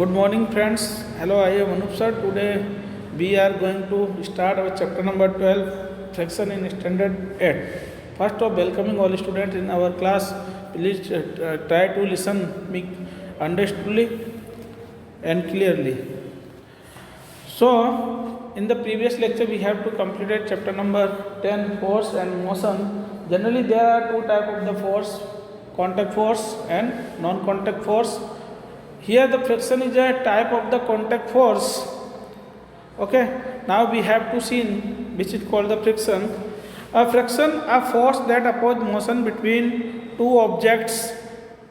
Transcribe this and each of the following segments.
Good morning, friends. Hello, I am Anup sir. Today we are going to start our chapter number 12, fraction in standard 8. First of welcoming all students in our class. Please try to listen me understandably and clearly. So, in the previous lecture we have to completed chapter number 10, force and motion. Generally there are two types of the force, contact force and non-contact force. Here the friction is a type of the contact force. Okay, now we have to see which is called the friction. A friction, a force that opposes motion between two objects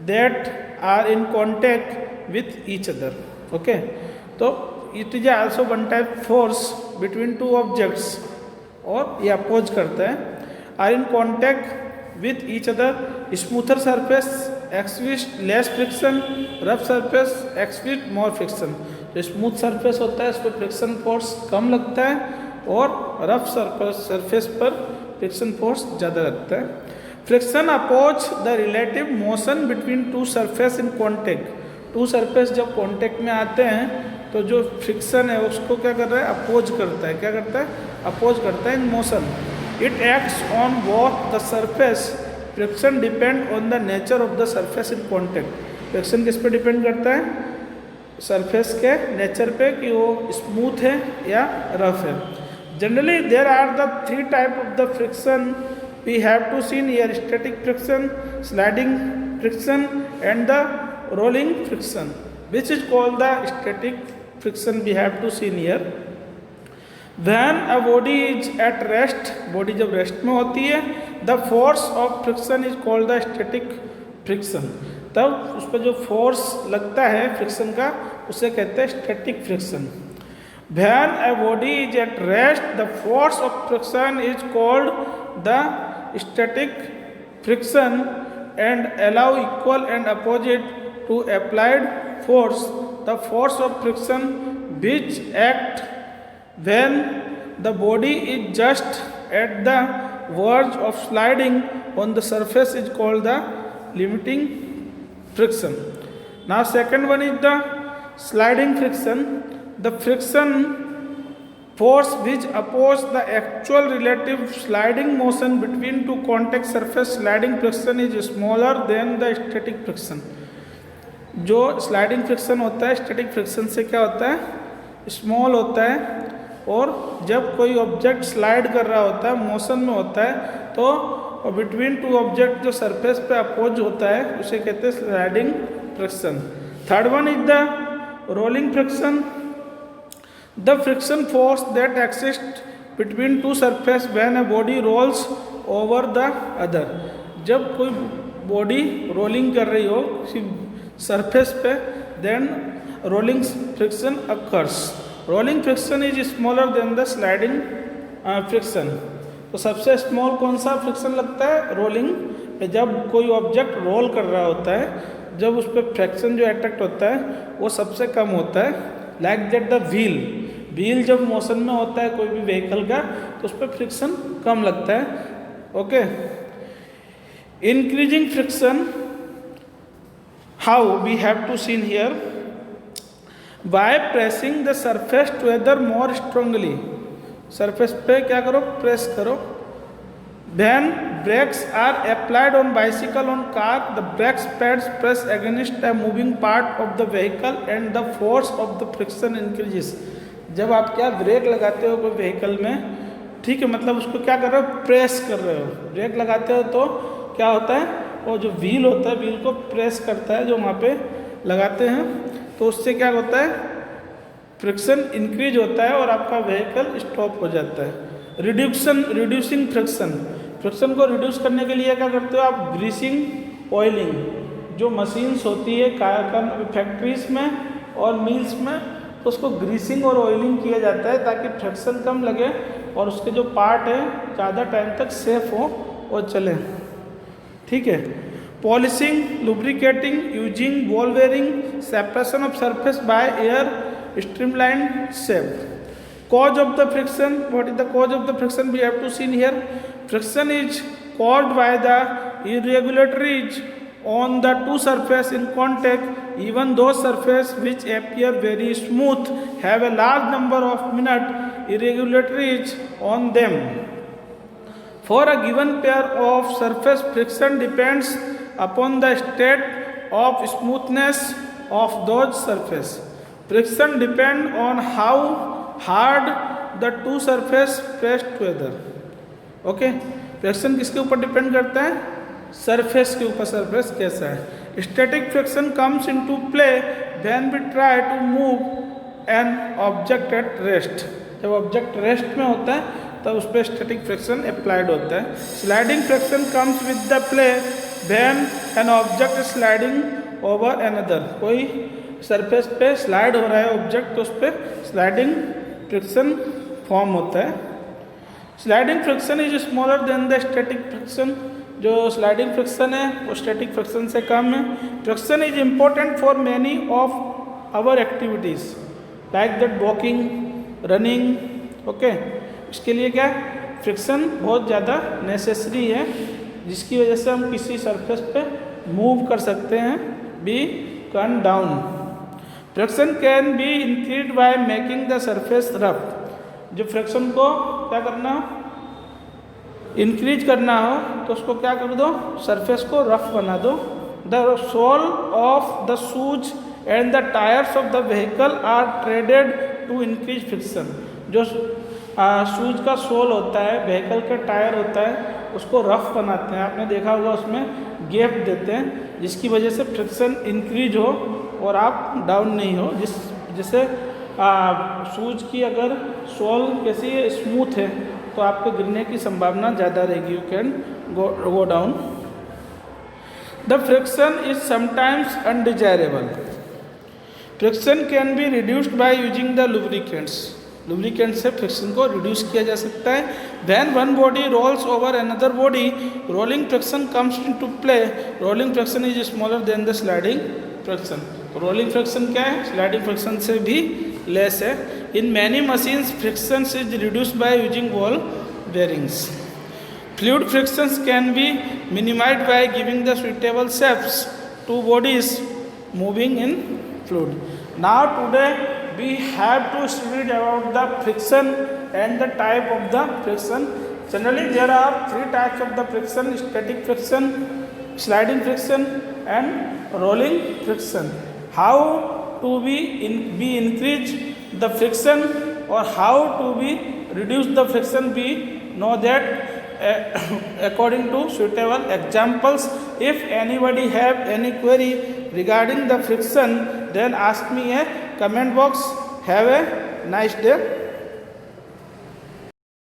that are in contact with each other. Okay, so it is also one type force between two objects और ये oppose करता है, are in contact with each other. Smoother surface exhibits less friction, rough surface exhibits more friction. जो smooth surface होता है उस पर friction force कम लगता है और रफ सरफेस पर फ्रिक्शन फोर्स ज़्यादा लगता है. Friction oppose the relative motion between two surface in contact. Two surface जब कॉन्टेक्ट में आते हैं तो जो फ्रिक्शन है उसको क्या कर रहा है, अपोज करता है. क्या करता है, अपोज करता है in motion. It acts on both the surface. Friction depend on the nature of the surface in contact. Friction किस पे डिपेंड करता है, सरफेस के नेचर पे कि वो स्मूथ है या रफ है. Generally there are the three type of the friction we have to seen here. Static friction, sliding friction and the rolling friction. Which is called the static friction we have to seen here. When a body is at rest, body जब rest में होती है, the force of friction is called the static friction. तब उस पर जो force लगता है फ्रिक्शन का उसे कहते हैं static friction. When a body is at rest, the force of friction is called the static friction and allow equal and opposite to applied force. The force of friction which act when the body is just at the verge of sliding on the surface is called the limiting friction. Now second one is the sliding friction. The friction force which opposes the actual relative sliding motion between two contact surface. Sliding friction is smaller than the static friction. जो sliding friction होता है static friction से क्या होता है, small होता है. और जब कोई ऑब्जेक्ट स्लाइड कर रहा होता है, मोशन में होता है, तो बिटवीन टू ऑब्जेक्ट जो सरफेस पे अपोज होता है उसे कहते हैं sliding friction. Third one is the rolling friction. The friction force that exist between two surface when a body rolls over the other. जब कोई बॉडी रोलिंग कर रही हो किसी सरफेस पे, then rolling friction occurs. Rolling friction is smaller than the sliding friction. तो सबसे small कौन सा फ्रिक्शन लगता है, रोलिंग. जब कोई ऑब्जेक्ट रोल कर रहा होता है, जब उस पर फ्रिक्शन जो अट्रैक्ट होता है वो सबसे कम होता है. लाइक दैट द व्हील जब मोशन में होता है कोई भी व्हीकल का तो उस पर फ्रिक्शन कम लगता है. Okay, increasing friction, how we have to seen here. By pressing the surface together more strongly. Surface पे क्या करो, प्रेस करो. When brakes are applied on bicycle on car, the brakes pads press against a moving part of the vehicle and the force of the friction increases. जब आप क्या break लगाते हो कोई व्हीकल में, ठीक है, मतलब उसको क्या कर रहे हो, प्रेस कर रहे हो. ब्रेक लगाते हो तो क्या होता है, वो जो व्हील होता है व्हील को प्रेस करता है जो वहाँ पे लगाते हैं, तो उससे क्या होता है, फ्रिक्शन इंक्रीज होता है और आपका व्हीकल स्टॉप हो जाता है. Reducing friction. फ्रिक्शन को रिड्यूस करने के लिए क्या करते हो आप, ग्रीसिंग, ऑयलिंग. जो मशीन्स होती है फैक्ट्रीज में और मिल्स में, तो उसको ग्रीसिंग और ऑयलिंग किया जाता है ताकि फ्रिक्शन कम लगे और उसके जो पार्ट है ज़्यादा टाइम तक सेफ हो और चले. ठीक है. Polishing, lubricating, using ball bearing, separation of surface by air, streamlined shape. Cause of the friction. What is the cause of the friction? We have to see here. Friction is caused by the irregularities on the two surface in contact even those surfaces which appear very smooth have a large number of minute irregularities on them. For a given pair of surface, friction depends upon the state of smoothness of those surfaces. Friction depends on how hard the two surfaces press together. Okay, friction किसके ऊपर depend करता है? Surface के ऊपर, surface कैसा है. Static friction comes into play when we try to move an object at rest. जब object rest में होता है तब उस पर स्टैटिक फ्रिक्शन अप्लाइड होता है. Sliding friction comes with the play when an object sliding over another. कोई सरफेस पे स्लाइड हो रहा है ऑब्जेक्ट, तो उस पर स्लाइडिंग फ्रिक्शन फॉर्म होता है. Sliding friction is smaller than the static friction. जो स्लाइडिंग फ्रिक्शन है वो स्टैटिक फ्रिक्शन से कम है. Friction is important for many of our activities like that walking, running. Okay, इसके लिए क्या फ्रिक्शन बहुत ज़्यादा नेसेसरी है, जिसकी वजह से हम किसी सरफेस पे मूव कर सकते हैं, बी कन down. Friction can be increase by making the surface rough. जो फ्रिक्शन को क्या करना हो, इंक्रीज करना हो, तो उसको क्या कर दो, सरफेस को रफ बना दो. The sole of the shoes and the tyres of the vehicle are treaded to increase friction. जो शूज का सोल होता है, व्हीकल का टायर होता है, उसको रफ बनाते हैं. आपने देखा होगा उसमें गैप देते हैं, जिसकी वजह से फ्रिक्शन इंक्रीज हो और आप डाउन नहीं हो. जिससे शूज की अगर सोल कैसी है, स्मूथ है, तो आपके गिरने की संभावना ज़्यादा रहेगी. You can go down. The friction is sometimes undesirable. Friction can be reduced by using the lubricants. Lubricant से फ्रिक्शन को रिड्यूस किया जा सकता है. When one body rolls over another body, rolling friction comes into play. Rolling friction is smaller than the sliding friction. Rolling friction क्या है, sliding friction से भी लेस है. In many machines friction is reduced by using ball bearings. Fluid frictions can be minimised by giving the suitable shapes two bodies moving in fluid. Now today we have to study about the friction and the type of the friction. Generally there are three types of the friction: static friction, sliding friction and rolling friction. How to be increase the friction or how to be reduce the friction, we know that according to suitable examples. If anybody have any query regarding the friction, then ask me a comment box. Have a nice day.